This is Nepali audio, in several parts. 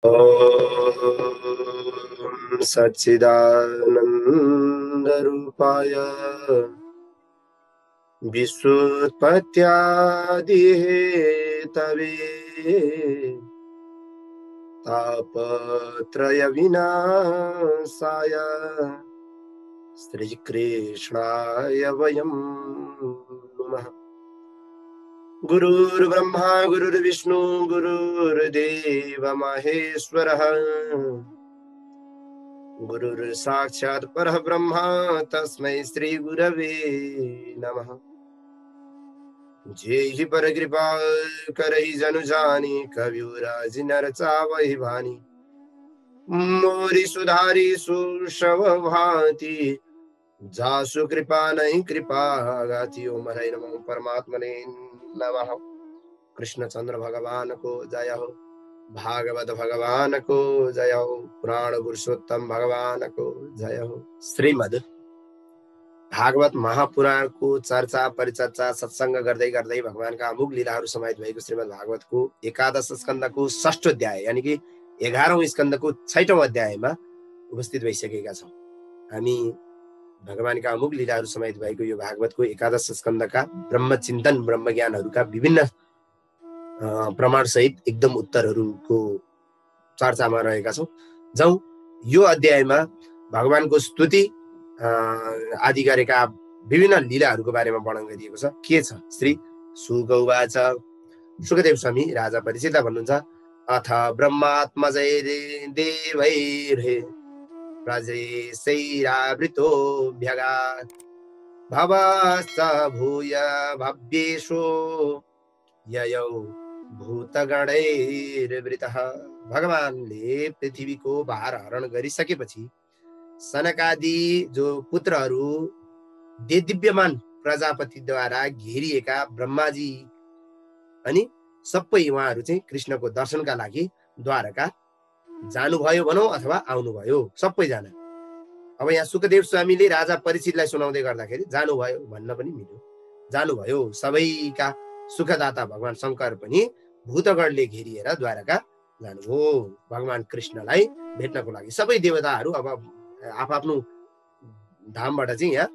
ॐ सच्चिदानन्दरूपाय विश्वोत्पत्त्यादिहेतवे तापत्रयविनाशाय श्रीकृष्णाय वयं नमः। गुरुर्ब्रह्मा गुरुर्विष्णु गुरुर्देव महेश्वरः गुरुर्साक्षात् परब्रह्म तस्मै श्री गुरवे नमः। जेहि पर कृपा करहि जनु जानी कविराज नर चावहि भानी मोरी सुधारी सुशव भांति जासु कृपा नहीं कृपा गाति। ओम हरे नमः परमात्मने नमः। कृष्णचंद्र भगवान को जय हो, भागवत भगवान को जय हो, पुराण पुरुषोत्तम भगवान को जय हो। श्रीमद् भागवत महापुराणको चर्चा परिचर्चा सत्संग गर्दै गर्दै भगवानका अमुक लीलाहरू समाहित भएको श्रीमद् भागवतको एकादश स्कन्धको 6औं अध्याय यानी कि 11औं स्कन्धको 6औं अध्यायमा उपस्थित भइसकेका छौं। हामी भगवानका अमुक लीलाहरू समाहित भएको यो भागवतको एकादश स्कन्धका ब्रह्मचिन्तन ब्रह्मज्ञानहरूका विभिन्न प्रमाण सहित एकदम उत्तरहरूको चर्चामा रहेका छौं। जाउँ यो अध्यायमा भगवानको स्तुति आदि गरेका विभिन्न लीलाहरूको बारेमा वर्णन गरिएको छ। के छ? श्री शुक उवाच, शुकदेव स्वामी राजा परीक्षितलाई भन्नुहुन्छ, अथ ब्रह्मात्मजै देवैर्हे प्रजेशैरावृतो भ्यगात् भवश्च भूय भव्येषो ययौ भूतगणैर्वृतः। भगवानले पृथ्वीको भार हरण गरिसकेपछि सनकादि जो पुत्रहरू दिव्यमान प्रजापतिद्वारा घेरिएका ब्रह्माजी अनि सबै उहाँहरू चाहिँ कृष्णको दर्शनका लागि द्वारका जानुभयो भनौँ अथवा आउनुभयो सबैजना। अब यहाँ सुकदेव स्वामीले राजा परीक्षितलाई सुनाउँदै गर्दाखेरि जानुभयो भन्न पनि मिल्यो। जानुभयो, सबैका सुखदाता भगवान शङ्कर पनि भूतगणले घेरिएर द्वारका जानुभयो भगवान कृष्णलाई भेट्नको लागि। सबै देवताहरू अब आफ्नो धामबाट चाहिँ यहाँ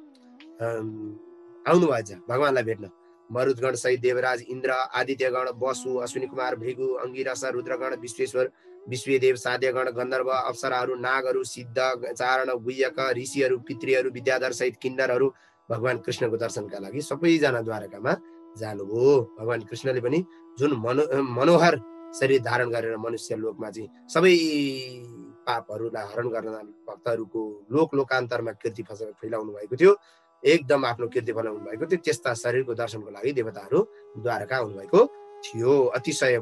आउनु भएछ भगवानलाई भेट्न। मरुदगण सहित देवराज इन्द्र, आदित्यगण, वसु, अश्विनी कुमार, भृगु, अंगिरस, रुद्रगण, विश्वेश्वर, विश्वेदेव, साध्यगण, गन्धर्व, अप्सराहरू, नागहरू, सिद्ध, चारण, गुह्यक, ऋषिहरू, पितृहरू, विद्याधर सहित किन्नरहरू भगवान कृष्णको दर्शनका लागि सबैजना द्वारकामा जानुभयो। भगवान कृष्णले पनि जुन मनोहर शरीर धारण गरेर मनुष्य लोकमा चाहिँ सबै पापहरूलाई हरण गर्न भक्तहरूको लोक लोकान्तरमा कीर्ति फैलाउनु भएको थियो। एकदम आफ्नो कीर्ति फैलाउनु भएको थियो। त्यस्ता शरीरको दर्शनको लागि देवताहरू द्वारका आउनु भएको थियो। अतिशय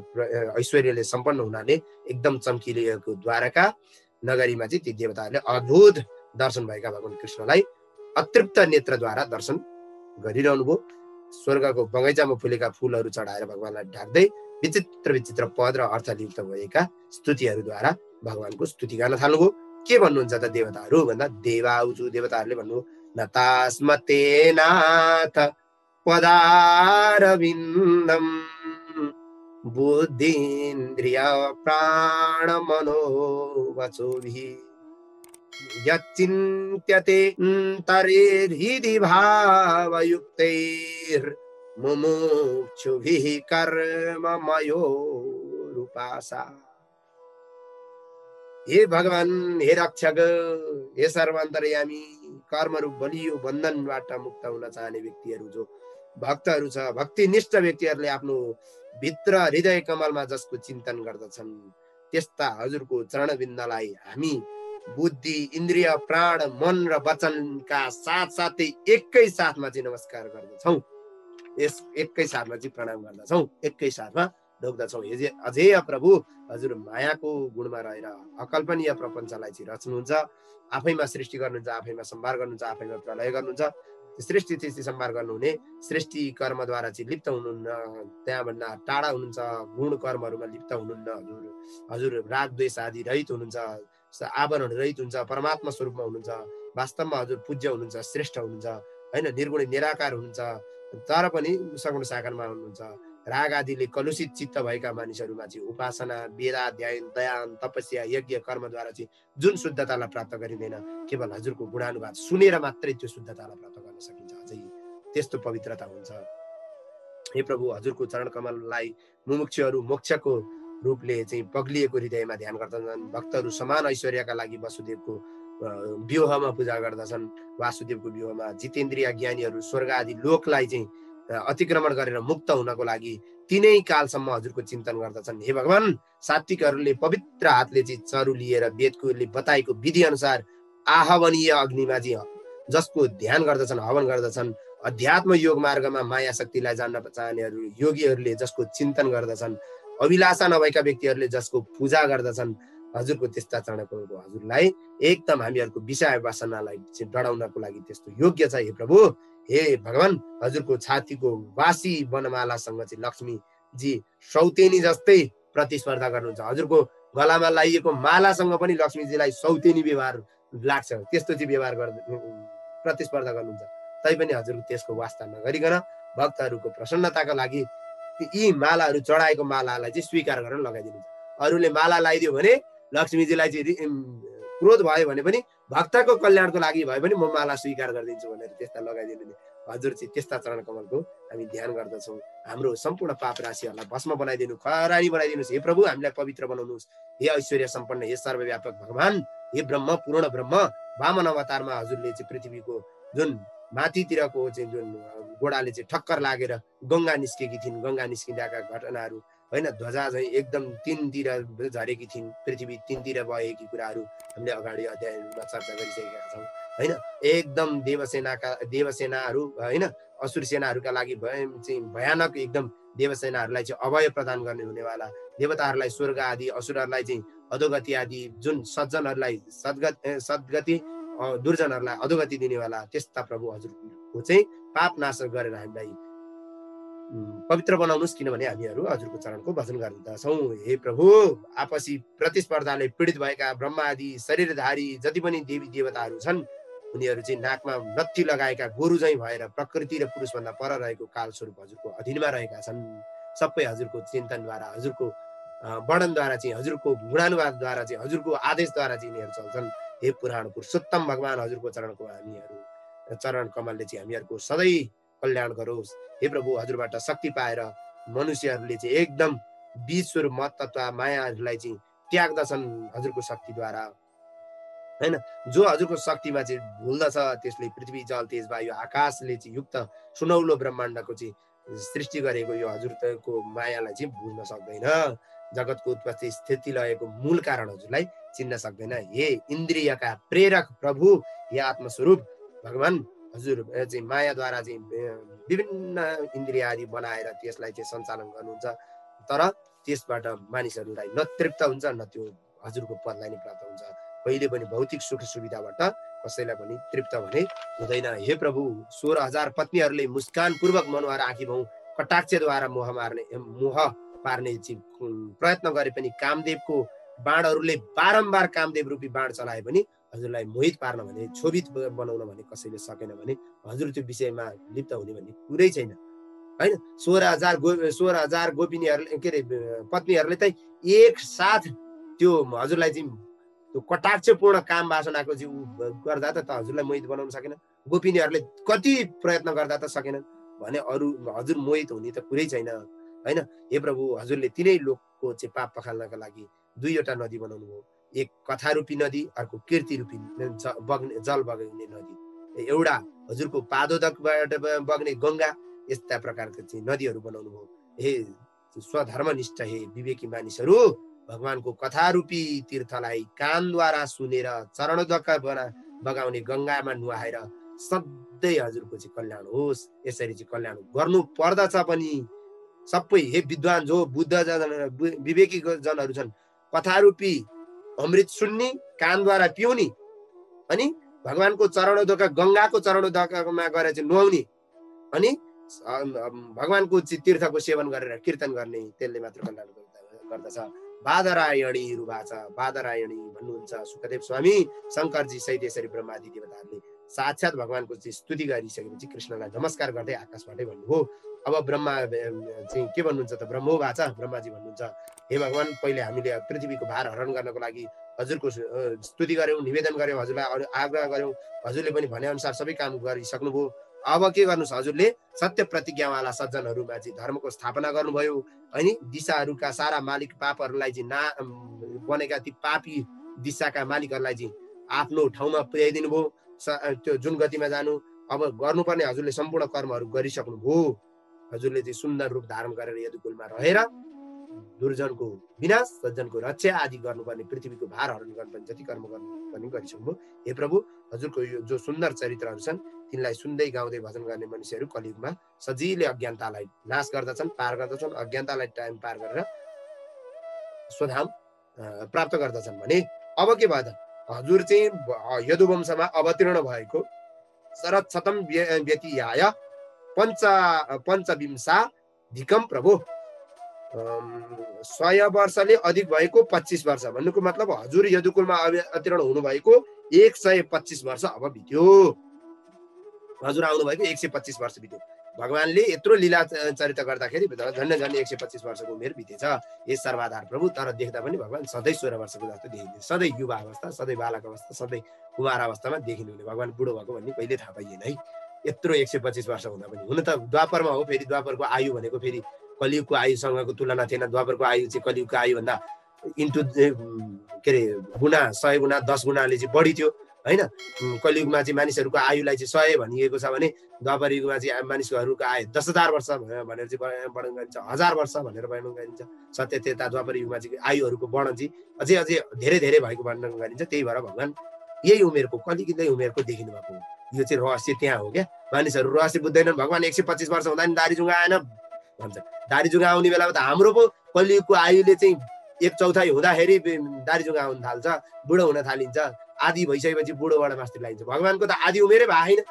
ऐश्वर्यले सम्पन्न हुनाले एकदम चम्किएको द्वारका नगरीमा चाहिँ ती देवताहरूले अद्भुत दर्शन भएका भगवान कृष्णलाई अतृप्त नेत्रद्वारा दर्शन गरिरहनु भयो। स्वर्गको बगैँचामा फुलेका फूलहरू चढाएर भगवानलाई ढाक्दै विचित्र विचित्र पद र अर्थयुक्त भएका स्तुतिहरूद्वारा भगवानको स्तुति गर्न थाल्नुभयो। के भन्नुहुन्छ त देवताहरू भन्दा, देवाउजु देवताहरूले भन्नुभयो, नतास्मते नाथ पदारविन्दम बुद्धिन्द्रिय प्राण मनो वचोभिः यच्चिन्त्यते तरेर्हृदि भावयुक्तैर्मुमुक्षुभिः कर्ममयोरुपासा। हे भगवान, हे रक्षक, हे सर्वान्तर्यामी, कर्मरूप बलियो बन्धनबाट मुक्त हुन चाहने व्यक्तिहरू जो भक्तहरू छ, भक्तिनिष्ठ व्यक्तिहरूले आफ्नो भित्र हृदय कमलमा जसको चिन्तन गर्दछन् त्यस्ता हजुरको चरणबिन्दलाई हामी बुद्धि, इन्द्रिय, प्राण, मन र वचनका साथसाथै एकै साथमा चाहिँ नमस्कार गर्दछौँ। यस एकै साथमा चाहिँ प्रणाम गर्दछौँ, एकै साथमा ढोक्दछौँ। अझेय प्रभु, हजुर मायाको गुणमा रहेर अकल्पनीय प्रपञ्चलाई चाहिँ रच्नुहुन्छ, आफैमा सृष्टि गर्नुहुन्छ, आफैमा सम्भार गर्नुहुन्छ, आफैमा प्रलय गर्नुहुन्छ। सृष्टि त्यस्तै सम्भार गर्नुहुने, सृष्टि कर्मद्वारा चाहिँ लिप्त हुनुहुन्न, त्यहाँभन्दा टाढा हुनुहुन्छ, गुण कर्महरूमा लिप्त हुनुहुन्न। हजुर राग द्वेष आदि रहित हुनुहुन्छ, आवरण रहित हुन्छ, परमात्मा स्वरूपमा हुनुहुन्छ। वास्तवमा हजुर पूज्य हुनुहुन्छ, श्रेष्ठ हुनुहुन्छ, होइन, निर्गुण निराकार हुनुहुन्छ, तर पनि सगुण साकारमा हुनुहुन्छ। राग आदिले कलुषित चित्त भएका मानिसहरूमा चाहिँ उपासना, वेदाध्ययन, दयान, तपस्या, यज्ञ, कर्मद्वारा चाहिँ जुन शुद्धतालाई प्राप्त गरिँदैन, केवल हजुरको गुणानुवाद सुनेर मात्रै त्यो शुद्धतालाई प्राप्त गर्न सकिन्छ। अझै त्यस्तो पवित्रता हुन्छ। हे प्रभु, हजुरको चरण कमललाई मुमुक्षुहरू मोक्षको रूपले चाहिँ पग्लिएको हृदयमा ध्यान गर्दछन्। भक्तहरू समान ऐश्वर्यका लागि वसुदेवको व्यूहमा पूजा गर्दछन्। वासुदेवको व्यूहमा जितेन्द्रिय ज्ञानीहरू स्वर्ग आदि लोकलाई चाहिँ अतिक्रमण गरेर मुक्त हुनको लागि तिनै कालसम्म हजुरको चिन्तन गर्दछन्। हे भगवान, सात्विकहरूले पवित्र हातले चाहिँ चरु लिएर वेदकोले बताएको विधि अनुसार आहवनीय अग्निमा चाहिँ जसको ध्यान गर्दछन्, हवन गर्दछन्। अध्यात्म योग मार्गमा माया शक्तिलाई जान्न चाहनेहरू योगीहरूले जसको चिन्तन गर्दछन्, अभिलाषा नभएका व्यक्तिहरूले जसको पूजा गर्दछन्, हजुरको त्यस्ता चरणको हजुरलाई एकदम हामीहरूको विषय वासनालाई डढाउनको लागि त्यस्तो योग्य छ। हे प्रभु, हे भगवान, हजुरको छातीको वासी वनमालासँग चाहिँ लक्ष्मीजी सौतेनी जस्तै प्रतिस्पर्धा गर्नुहुन्छ। हजुरको गलामा लाइएको मालासँग पनि लक्ष्मीजीलाई सौतेनी व्यवहार लाग्छ, त्यस्तो चाहिँ व्यवहार प्रतिस्पर्धा गर्नुहुन्छ। तैपनि हजुर त्यसको वास्ता नगरिकन भक्तहरूको प्रसन्नताको लागि यी मालाहरू चढाएको मालालाई चाहिँ स्वीकार गरेर लगाइदिनुहुन्छ। अरूले माला लगाइदियो भने लक्ष्मीजीलाई चाहिँ क्रोध भयो भने पनि भक्तको कल्याणको लागि भए पनि म माला स्वीकार गरिदिन्छु भनेर त्यस्ता लगाइदिनु। हजुर चाहिँ त्यस्ता चरण कमलको हामी ध्यान गर्दछौँ। हाम्रो सम्पूर्ण पाप राशिहरूलाई भस्म बनाइदिनु, खरानी बनाइदिनुहोस्। हे प्रभु, हामीलाई पवित्र बनाउनुहोस्। हे ऐश्वर्य सम्पन्न, हे सर्वव्यापक भगवान, हे ब्रह्म, पूर्ण ब्रह्म, वामन अवतारमा हजुरले चाहिँ पृथ्वीको जुन माथितिरको चाहिँ जुन गोडाले चाहिँ ठक्कर लागेर गङ्गा निस्केकी थिइन्, गङ्गा निस्किँदाका घटनाहरू होइन, ध्वजा चाहिँ एकदम तिनतिर झरेकी थिइन्, पृथ्वी तिनतिर बहेकी कुराहरू हामीले अगाडि अध्यायमा चर्चा गरिसकेका छौँ होइन। एकदम देवसेनाहरू होइन, असुर सेनाहरूका लागि चाहिँ भयानक एकदम देवसेनाहरूलाई चाहिँ अभय प्रदान गर्ने हुनेवाला, देवताहरूलाई स्वर्ग आदि, असुरहरूलाई चाहिँ अधोगति आदि, जुन सज्जनहरूलाई सद्गति, दुर्जनहरूलाई अधोगति दिनेवाला त्यस्ता प्रभु हजुरको चाहिँ पाप नाश गरेर हामीलाई पवित्र बनाउनुहोस्, किनभने हामीहरू हजुरको चरणको भजन गर्दछौँ। हे प्रभु, आपसी प्रतिस्पर्धाले पीडित भएका ब्रह्मा आदि शरीरधारी जति पनि देवी देवताहरू छन्, उनीहरू चाहिँ नाकमा नत्थी लगाएका गोरु चाहिँ भएर प्रकृति र पुरुषभन्दा पर रहेको कालस्वरूप हजुरको अधीनमा रहेका छन्। सबै हजुरको चिन्तनद्वारा, हजुरको वर्णनद्वारा चाहिँ, हजुरको गुणानुवादद्वारा चाहिँ, हजुरको आदेशद्वारा चाहिँ यिनीहरू चल्छन्। हे पुराण पुरुषोत्तम भगवान, हजुरको चरणको हामीहरू चरण कमलले चाहिँ हामीहरूको सधैँ कल्याण गरोस्। हे प्रभु, हजुरबाट शक्ति पाएर मनुष्यहरूले चाहिँ एकदम बीज स्वरूप महत्त्व मायाहरूलाई चाहिँ त्याग्दछन् हजुरको शक्तिद्वारा होइन। जो हजुरको शक्तिमा चाहिँ भुल्दछ त्यसले पृथ्वी, जल, तेज, वायु, आकाशले चाहिँ युक्त सुनौलो ब्रह्माण्डको चाहिँ सृष्टि गरेको यो हजुरको मायालाई चाहिँ बुझ्न सक्दैन। जगतको उत्पत्ति स्थिति लयको मूल कारण हजुरलाई चिन्न सक्दैन। हे इन्द्रियका प्रेरक प्रभु, हे आत्मस्वरूप भगवान, हजुर चाहिँ मायाद्वारा चाहिँ विभिन्न इन्द्रिय आदि बनाएर त्यसलाई चाहिँ सञ्चालन गर्नुहुन्छ। तर त्यसबाट मानिसहरूलाई न तृप्त हुन्छ, न त्यो हजुरको पदलाई नै प्राप्त हुन्छ। कहिले पनि भौतिक सुख सुविधाबाट कसैलाई पनि तृप्त भने हुँदैन। हे प्रभु, 16,000 पत्नीहरूले मुस्कान पूर्वक मनोहर आँखी भाउ कटाक्षद्वारा मोह पार्ने प्रयत्न गरे पनि कामदेवको बाणहरूले बारम्बार कामदेव रूपी बाण चलाए पनि हजुरलाई मोहित पार्न भने, क्षोभित बनाउन भने कसैले सकेन भने हजुर त्यो विषयमा लिप्त हुने भन्ने कुरै छैन होइन। 16,000 गोपिनीहरूले के अरे पत्नीहरूले त एक साथ त्यो हजुरलाई चाहिँ त्यो कटाक्षपूर्ण काम वासनाको चाहिँ गर्दा त हजुरलाई मोहित बनाउन सकेन। गोपिनीहरूले कति प्रयत्न गर्दा त सकेनन् भने अरू हजुर मोहित हुने त कुरै छैन होइन। हे प्रभु, हजुरले तिनै लोकको चाहिँ पाप पखाल्नका लागि दुईवटा नदी बनाउनु भयो। एक कथा रूपी नदी, अर्को कीर्ति रूपी जल बग्ने नदी। एउटा हजुरको पादोदकबाट बग्ने गङ्गा, यस्ता प्रकारका चाहिँ नदीहरू बनाउनु भयो। हे स्वधर्मनिष्ठ, हे विवेकी मानिसहरू, भगवानको कथा रूपी तीर्थलाई कानद्वारा सुनेर चरणोदक बगाउने गङ्गामा नुहाएर सधैँ हजुरको चाहिँ कल्याण होस्। यसरी चाहिँ कल्याण गर्नु पर्दछ पनि। सबै हे विद्वान, जो बुद्ध विवेकी जनहरू छन्, कथा रूपी अमृत सुन्ने, कानद्वारा पिउने अनि भगवानको चरणोदक, गङ्गाको चरणोदकमा गएर चाहिँ नुहाउने अनि भगवानको तीर्थको सेवन गरेर कीर्तन गर्ने, त्यसले मात्र कल्याण गर्दछ। बादरायणी रुभाछ, बादरायणी भन्नुहुन्छ सुखदेव स्वामी, शङ्करजी सहित यसरी ब्रह्मादि देवताहरूले साक्षात् भगवानको चाहिँ स्तुति गरिसकेपछि कृष्णलाई नमस्कार गर्दै आकाशबाटै भन्नुभयो, अब ब्रह्मा चाहिँ के भन्नुहुन्छ त, ब्रह्मो वाचा, ब्रह्माजी भन्नुहुन्छ, हे भगवान, पहिले हामीले पृथ्वीको भार हरण गर्नको लागि हजुरको स्तुति गर्यौँ, निवेदन गर्यौँ, हजुरलाई आग्रह गर्यौँ, हजुरले पनि भनेअनुसार सबै काम गरिसक्नुभयो। अब के गर्नुहोस्, हजुरले सत्य प्रतिज्ञावाला सज्जनहरूमा चाहिँ धर्मको स्थापना गर्नुभयो होइन। दिशाहरूका सारा मालिक पापहरूलाई चाहिँ बनेका ती पापी दिशाका मालिकहरूलाई चाहिँ आफ्नो ठाउँमा पुर्याइदिनु भयो। त्यो जुन गतिमा जानु अब गर्नुपर्ने हजुरले सम्पूर्ण कर्महरू गरिसक्नुभयो। हजुरले चाहिँ सुन्दर रूप धारण गरेर यदुकुलमा रहेर दुर्जनको विनाश, सज्जनको रक्षा आदि गर्नुपर्ने, पृथ्वीको भार हरण गर्नुपर्ने जति कर्म गर्नुपर्ने गरिसक्नुभयो। हे प्रभु, हजुरको यो जो सुन्दर चरित्रहरू छन् तिनलाई सुन्दै गाउँदै भजन गर्ने मनुष्यहरू कलियुगमा सजिलै अज्ञानतालाई नाश गर्दछन्, पार गर्दछन्। अज्ञानतालाई टाइम पार गरेर स्वधाम प्राप्त गर्दछन् भने अब के भयो त, हजुर चाहिँ यदुवंशमा अवतीर्ण भएको शरद शतम व्यतीयाय पञ्चविंशाधिकम प्रभु, 100 वर्षले अधिक भएको 25 वर्ष भन्नुको मतलब हजुर यदुकुलमा अवतीर्ण हुनुभएको 125 वर्ष अब बित्यो। हजुर आउनुभएको 125 वर्ष बित्यो। भगवानले यत्रो लीला चरित्र गर्दाखेरि झन्डै झन्डै 125 वर्षको उमेर बितेछ। यस सर्वाधार प्रभु, तर देख्दा पनि भगवान सधैँ 16 वर्षको जस्तो देखिन्छ। सधैँ युवा अवस्था, सधैँ बालक अवस्था, सधैँ कुमार अवस्थामा देखिनुहुने भगवान बुढो भएको भन्ने कहिले थाहा पाइएन है। यत्रो 125 वर्ष हुँदा पनि। हुन त द्वापरमा हो, फेरि द्वापरको आयु भनेको फेरि कलियुगको आयुसँगको तुलना थिएन। द्वापरको आयु चाहिँ कलियुगको आयुभन्दा इन्टु के अरे गुणा, 100 गुणा 10 गुणाले चाहिँ बढी थियो होइन। कलियुगमा चाहिँ मानिसहरूको आयुलाई चाहिँ 100 भनिएको छ भने द्वापर युगमा चाहिँ मानिसहरूको आयु 10,000 वर्ष भनेर चाहिँ वर्णन गरिन्छ, 1000 वर्ष भनेर वर्णन गरिन्छ। सत्यता द्वापर युगमा चाहिँ आयुहरूको वर्णन चाहिँ अझै अझै धेरै धेरै भएको वर्णन गरिन्छ। त्यही भएर भगवान यही उमेरको, कलियुगकै उमेरको देखिनु भएको हो। यो चाहिँ रहस्य त्यहाँ हो क्या। मानिसहरू रहस्य बुझ्दैनन्। भगवान 125 वर्ष हुँदा नि दारी जुङ्गा आएन भन्छ। दारी जुङ्गा आउने बेलामा त हाम्रो पो कलियुगको आयुले चाहिँ 1/4 हुँदाखेरि दारी जुङ्गा आउन थाल्छ, बुढो हुन थालिन्छ। आदि भइसकेपछि बुढोबाट मास्तिर लागिन्छ। भगवानको त आदि उमेरै भएको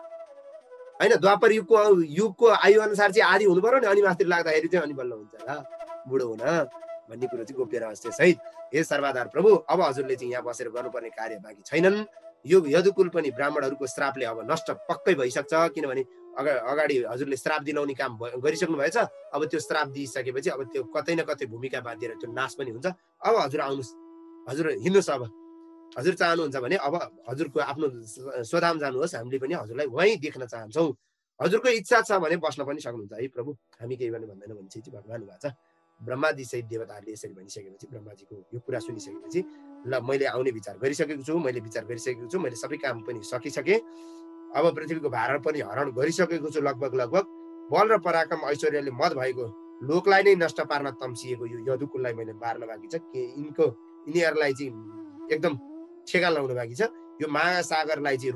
होइन। द्वापर युगको आयु अनुसार चाहिँ आदि हुनु पर्यो नि, अनि मास्तिर लाग्दाखेरि चाहिँ अनि बल्ल हुन्छ र बुढो हुन भन्ने कुरो चाहिँ गोप्य रहस्य सहित। हे सर्वाधार प्रभु, अब हजुरले चाहिँ यहाँ बसेर गर्नुपर्ने कार्य बाँकी छैनन्। यो यदुकुल पनि ब्राह्मणहरूको श्रापले अब नष्ट पक्कै भइसक्छ, किनभने अगाडि हजुरले श्राप दिलाउने काम गरिसक्नु भएछ। अब त्यो श्राप दिइसकेपछि अब त्यो कतै न कतै भूमिका बाँधिएर त्यो नाश पनि हुन्छ। अब हजुर आउनुहोस्, हजुर हिँड्नुहोस्। अब हजुर चाहनुहुन्छ भने अब हजुरको आफ्नो स्वधाम जानुहोस्। हामीले पनि हजुरलाई वहीँ देख्न चाहन्छौँ। हजुरको इच्छा छ भने बस्न पनि सक्नुहुन्छ है प्रभु, हामी केही पनि भन्दैनौँ भने चाहिँ भगवान भएको छ। ब्रह्माजी सहित देवताहरूले यसरी भनिसकेपछि, ब्रह्माजीको यो कुरा सुनिसकेपछि, ल मैले आउने विचार गरिसकेको छु, मैले विचार गरिसकेको छु, मैले सबै काम पनि सकिसकेँ। अब पृथ्वीको भार पनि हरण गरिसकेको छु लगभग। बल र पराक्रम ऐश्वर्यले मत भएको लोकलाई नै नष्ट पार्न तम्सिएको यो यदुकुललाई मैले मार्न बाँकी छ। यिनीहरूलाई चाहिँ एकदम ठेगा लाउनु बाँकी छ। यो महासागरलाई चाहिँ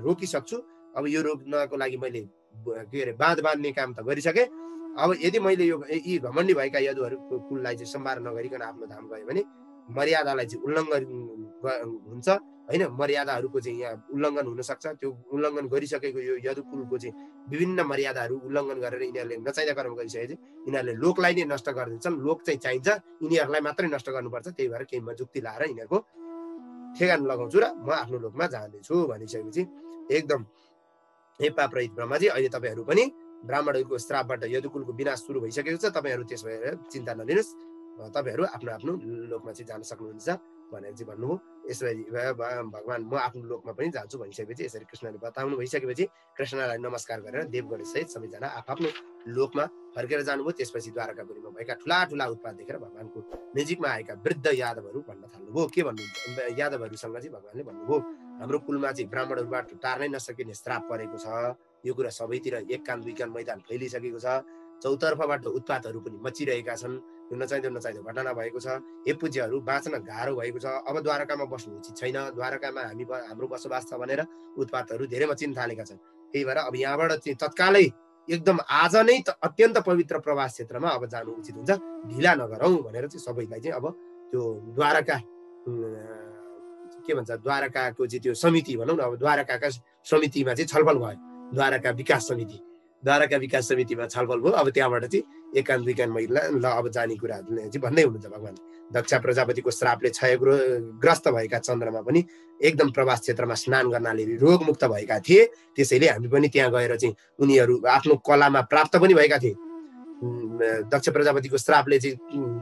रोकिसक्छु। अब यो रोक्नको लागि मैले के अरे बाँध बाँध्ने काम त गरिसकेँ। अब यदि मैले यी घमण्डी भएका यदुहरूको कुललाई चाहिँ सम्हार नगरिकन आफ्नो धाम गयो भने मर्यादालाई चाहिँ उल्लङ्घन हुन्छ होइन। मर्यादाहरूको चाहिँ यहाँ उल्लङ्घन हुन सक्छ। त्यो उल्लङ्घन गरिसकेको यो यदुकुलको चाहिँ विभिन्न मर्यादाहरू उल्लङ्घन गरेर यिनीहरूले नचाहिँदा कर्म गरिसकेपछि यिनीहरूले लोकलाई नै नष्ट गरिदिन्छन्। लोक चाहिँ चाहिन्छ, यिनीहरूलाई मात्रै नष्ट गर्नुपर्छ। त्यही भएर केही म जुक्ति लाएर यिनीहरूको ठेगान लगाउँछु र म आफ्नो लोकमा जाँदैछु भनिसकेपछि एकदम हे पापरहित ब्रह्माजी, अहिले तपाईँहरू पनि ब्राह्मणहरूको श्रापबाट यदुकुलको विनाश सुरु भइसकेको छ। तपाईँहरू त्यस भएर चिन्ता नलिनुहोस्, तपाईँहरू आफ्नो आफ्नो लोकमा चाहिँ जान सक्नुहुन्छ भनेर चाहिँ भन्नुभयो। यसरी भगवान म आफ्नो लोकमा पनि जान्छु भनिसकेपछि यसरी कृष्णले बताउनु भइसकेपछि कृष्णलाई नमस्कार गरेर देवगण सहित सबैजना आफ्नो लोकमा फर्केर जानुभयो। त्यसपछि द्वारकापुरीमा भएका ठुला ठुला उत्पात देखेर भगवानको नजिकमा आएका वृद्ध यादवहरू भन्न थाल्नुभयो। के भन्नुहुन्छ यादवहरूसँग चाहिँ भगवानले भन्नुभयो, हाम्रो कुलमा चाहिँ ब्राह्मणहरूबाट टार्नै नसकिने श्राप परेको छ। यो कुरा सबैतिर एक कान दुई कान मैदान फैलिसकेको छ। चौतर्फबाट उत्पातहरू पनि मचिरहेका छन्। यो नचाहिँदो घटना भएको छ। हे पूज्यहरू, बाँच्न गाह्रो भएको छ। अब द्वारकामा बस्नु उचित छैन। द्वारकामा हाम्रो बसोबास छ भनेर उत्पातहरू धेरै मचिन थालेका छन्। त्यही भएर अब यहाँबाट चाहिँ तत्कालै एकदम आज नै अत्यन्त पवित्र प्रवास क्षेत्रमा अब जानु उचित हुन्छ, ढिला नगरौँ भनेर चाहिँ सबैलाई चाहिँ अब त्यो द्वारका के भन्छ द्वारकाको चाहिँ त्यो समिति भनौँ न, अब द्वारकाका समितिमा चाहिँ छलफल भयो। द्वारका विकास समितिमा छलफल भयो। अब त्यहाँबाट चाहिँ एकान दुईकान महिला ल अब जाने कुराहरू चाहिँ भन्दै हुनुहुन्छ भगवान। दक्ष प्रजापतिको श्रापले क्षयग्रस्त भएका चन्द्रमा पनि एकदम प्रवास क्षेत्रमा स्नान गर्नाले रोगमुक्त भएका थिए। त्यसैले हामी पनि त्यहाँ गएर चाहिँ उनीहरू आफ्नो कलामा प्राप्त पनि भएका थिए। दक्ष प्रजापतिको श्रापले चाहिँ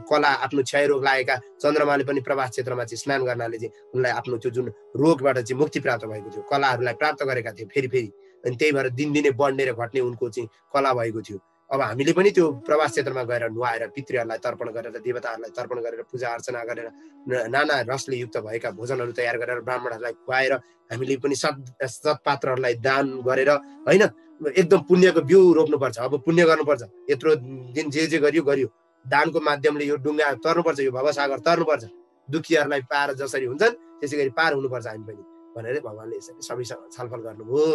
कला आफ्नो क्षयरोग लागेका चन्द्रमाले पनि प्रवास क्षेत्रमा चाहिँ स्नान गर्नाले चाहिँ उनलाई आफ्नो त्यो जुन रोगबाट चाहिँ मुक्ति प्राप्त भएको थियो, कलाहरूलाई प्राप्त गरेका थिए फेरि फेरि। अनि त्यही भएर दिनदिनै बढ्ने र घट्ने उनको चाहिँ कला भएको थियो। अब हामीले पनि त्यो प्रवास क्षेत्रमा गएर नुहाएर पितृहरूलाई तर्पण गरेर, देवताहरूलाई तर्पण गरेर, पूजा अर्चना गरेर, नाना रसले युक्त भएका भोजनहरू तयार गरेर ब्राह्मणहरूलाई खुवाएर हामीले पनि सत्पात्रहरूलाई दान गरेर होइन एकदम पुण्यको बिउ रोप्नुपर्छ। अब पुण्य गर्नुपर्छ, यत्रो दिन जे गरियो गरियो, दानको माध्यमले यो डुङ्गा तर्नुपर्छ, यो भवसागर तर्नुपर्छ, दुखीहरूलाई पार जसरी हुन्छन् त्यसै गरी पार हुनुपर्छ हामी पनि भनेर भगवान्ले यसरी सबैसँग छलफल गर्नुभयो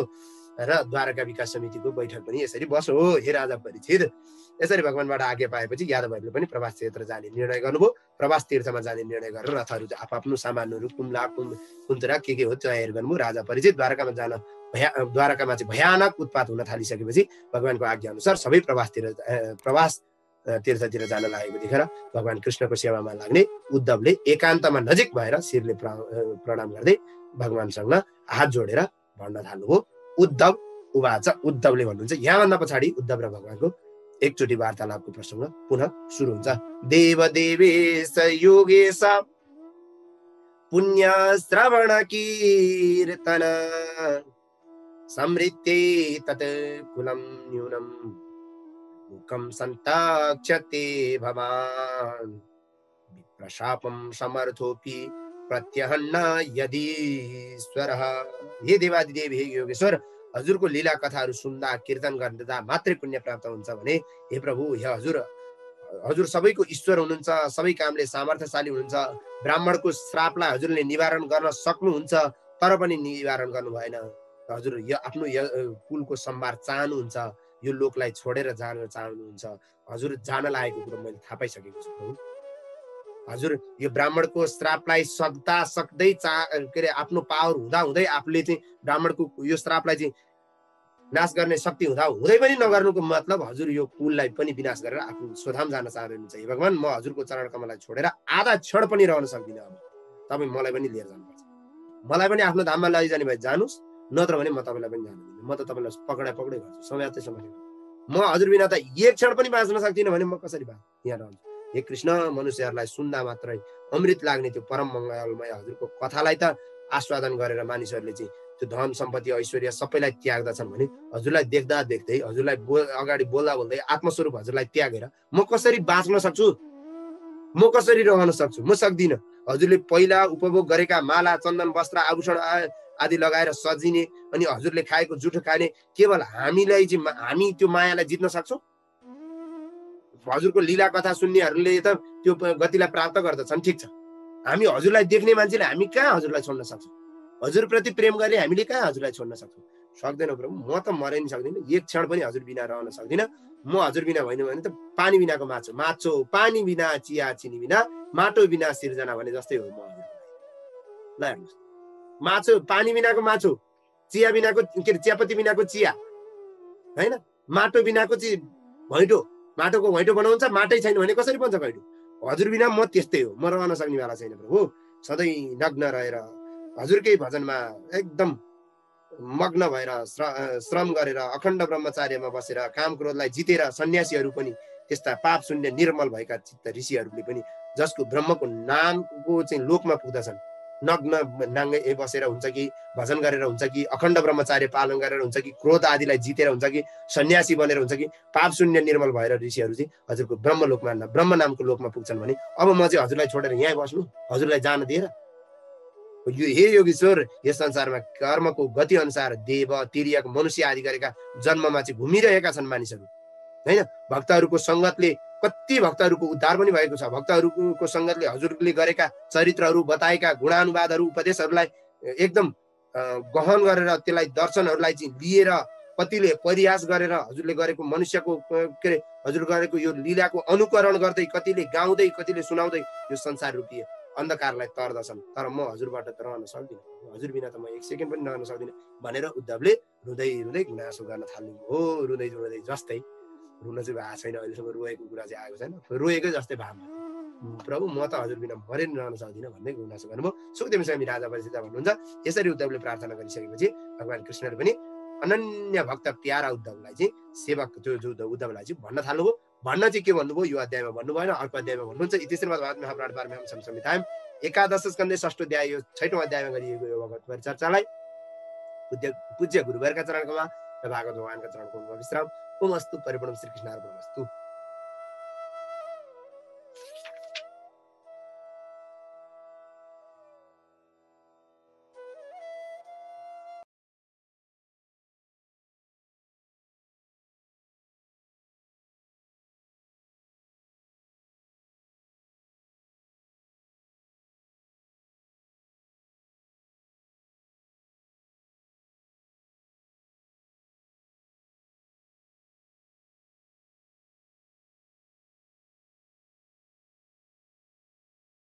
र द्वारका विकास समितिको बैठक पनि यसरी बसो हो। हे राजा परीक्षित, यसरी भगवानबाट आज्ञा पाएपछि यादवहरूले पनि प्रवास क्षेत्र जाने निर्णय गर्नुभयो। प्रवास तीर्थमा जाने निर्णय गरेर रथहरू आफ्नो सामानहरू कुम्ला कुन्तरा के हो तयार गर्नुभयो। राजा परीक्षित द्वारकामा जान द्वारकामा चाहिँ भयानक उत्पात हुन थालिसकेपछि भगवानको आज्ञा अनुसार सबै प्रवास तीर्थतिर जान लागेको देखेर भगवान कृष्णको सेवामा लाग्ने उद्धवले एकान्तमा नजिक भएर शिरले प्रणाम गर्दै भगवानसँग हात जोडेर भन्न थाल्नुभयो। उद्धव उवाच, उद्धवले भन्नुहुन्छ, यहाँभन्दा पछाडि उद्धव र भगवानको एकचोटि वार्तालापको प्रसङ्ग पुनः सुरु हुन्छ। देव देवेश योगेश पुण्य श्रवण कीर्तन समृद्धे तत् कुलं न्यूनं मुखं संताक्षते भवान् विप्रशापं समर्थोऽपि प्रत्यहन्न यदीश्वरः। हे देवादिदेव, हे योगेश्वर, हजुरको लीला कथाहरू सुन्दा कीर्तन गर्दा मात्रै पुण्य प्राप्त हुन्छ भने हे प्रभु, हे हजुर सबैको ईश्वर हुनुहुन्छ, सबै कामले सामर्थ्यशाली हुनुहुन्छ। ब्राह्मणको श्रापलाई हजुरले निवारण गर्न सक्नुहुन्छ, तर पनि निवारण गर्नु भएन। हजुर यो आफ्नो कुलको सम्भार चाहनुहुन्छ, यो लोकलाई छोडेर जान चाहनुहुन्छ। हजुर जान लागेको कुरो मैले थाहा पाइसकेको छु प्रभु। हजुर यो ब्राह्मणको श्रापलाई सक्दै के अरे आफ्नो पावर हुँदै आफूले चाहिँ ब्राह्मणको यो श्रापलाई चाहिँ नाश गर्ने शक्ति हुँदै पनि नगर्नुको मतलब हजुर यो कुललाई पनि विनाश गरेर आफ्नो स्वधाम जान चाहनुहुन्छ। हे भगवान, म हजुरको चरण कमललाई छोडेर आधा क्षण पनि रहन सक्दिनँ। अब तपाईँ मलाई पनि लिएर जानुपर्छ, मलाई पनि आफ्नो धाममा लैजाने भए जानुहोस्, नत्र भने म तपाईँलाई पनि जान दिन्छु। म त तपाईँलाई पक्रै गर्छु, समात्दै म हजुर बिना त एक क्षण पनि बाँच्न सक्दिनँ भने म कसरी यहाँ रहन्छु। हे कृष्ण, मनुष्यहरूलाई सुन्दा मात्रै अमृत लाग्ने त्यो परम मङ्गलमय हजुरको कथालाई त आस्वादन गरेर मानिसहरूले चाहिँ त्यो धन सम्पत्ति ऐश्वर्य सबैलाई त्याग्दछन् भने हजुरलाई देख्दा देख्दै, हजुरलाई अगाडि बोल्दा बोल्दै आत्मस्वरूप हजुरलाई त्यागेर म कसरी बाँच्न सक्छु, म कसरी रहन सक्छु? म सक्दिनँ। हजुरले पहिला उपभोग गरेका माला, चन्दन, वस्त्र, आभूषण आदि लगाएर सजिने अनि हजुरले खाएको जुठो खाने केवल हामी त्यो मायालाई जित्न सक्छौँ? हजुरको लीला कथा सुन्नेहरूले त त्यो गतिलाई प्राप्त गर्दछन्, ठिक छ। हामी हजुरलाई देख्ने मान्छेले हामी कहाँ हजुरलाई छोड्न सक्छौँ? हजुरप्रति प्रेम गर्ने हामीले कहाँ हजुरलाई छोड्न सक्छौँ? सक्दैनौँ प्रभु। म त मरै नि सक्दिनँ, एक क्षण पनि हजुर बिना रहन सक्दिनँ। म हजुर बिना होइन भने त पानी बिनाको माछो, पानी बिना चिया चिनी बिना, माटो बिना सिर्जना भने जस्तै हो म हजुर। ल हेर्नुहोस्, माछो पानी बिनाको माछो, चिया बिनाको के अरे चियापत्ती बिनाको चिया होइन, माटो बिनाको चाहिँ घैँटो, माटोको घैँटो बनाउँछ, माटै छैन भने कसरी बन्छ घैँटो? हजुर बिना म त्यस्तै हो, म रहन सक्ने वाला छैन प्रभु। सधैँ नग्न रहेर हजुरकै भजनमा एकदम मग्न भएर श्रम गरेर अखण्ड ब्रह्मचार्यमा बसेर काम क्रोधलाई जितेर सन्यासीहरू पनि त्यस्ता पाप शून्य निर्मल भएका चित्त ऋषिहरूले पनि जसको ब्रह्मको नामको चाहिँ लोकमा पुग्दछन्, नग्न नाङ्गै बसेर हुन्छ कि भजन गरेर हुन्छ कि अखण्ड ब्रह्मचार्य पालन गरेर हुन्छ कि क्रोध आदिलाई जितेर हुन्छ कि सन्यासी बनेर हुन्छ कि पाप शून्य निर्मल भएर ऋषिहरू चाहिँ हजुरको ब्रह्मलोकमा ब्रह्म नामको लोकमा पुग्छन् भने अब म चाहिँ हजुरलाई छोडेर यहीँ बस्नु, हजुरलाई जान दिएर? यो हे योगेश्वर, यस संसारमा कर्मको गति अनुसार देव, तिर्यक, मनुष्य आदि गरेका जन्ममा चाहिँ घुमिरहेका छन् मानिसहरू होइन। भक्तहरूको सङ्गतले कति भक्तहरूको उद्धार पनि भएको छ। भक्तहरूको सङ्गतले हजुरले गरेका चरित्रहरू, बताएका गुणानुवादहरू, उपदेशहरूलाई एकदम गहन गरेर त्यसलाई दर्शनहरूलाई चाहिँ लिएर कतिले परिहास गरेर हजुरले गरेको मनुष्यको के अरे हजुर गरेको यो लीलाको अनुकरण गर्दै, कतिले गाउँदै, कतिले सुनाउँदै यो संसार रूपी अन्धकारलाई तर्दछन्। तर म हजुरबाट त रहन सक्दिनँ, हजुर बिना त म एक सेकेन्ड पनि रहन सक्दिनँ भनेर उद्धवले रुँदै रुँदै गुनासो गर्न थाल्नु हो। रुँदै रुँदै जस्तै, रुन चाहिँ भएको छैन, अहिलेसम्म रोएको कुरा चाहिँ आएको छैन, रोएकै जस्तै भाव प्रभु म त हजुर बिना मरै रहन सक्दिनँ भन्दै गुनासो गर्नुभयो। सुखदेव स्वामी राजा परीक्षित भन्नुहुन्छ, यसरी उद्धवले प्रार्थना गरिसकेपछि भगवान कृष्णले पनि अनन्य भक्त प्यारा उद्धवलाई चाहिँ सेवक जो उद्धवलाई चाहिँ भन्न थाल्नुभयो, भन्न चाहिँ के भन्नुभयो यो अध्यायमा भन्नु भएन, अर्को अध्यायमा भन्नुहुन्छ। इति श्रीमद्भागवत महापुराण पारमहंस संहितायाम एकादश स्कन्धे षष्ठ अध्याय यो 6औं अध्यायमा गरिएको यो भगवत परिचर्चालाई पूज्य गुरुवरका चरणकोमा र भागवत भगवानका चरणकोमा विश्राम। ओम अस्तु परिपूर्णम श्रीकृष्णार्पणमस्तु।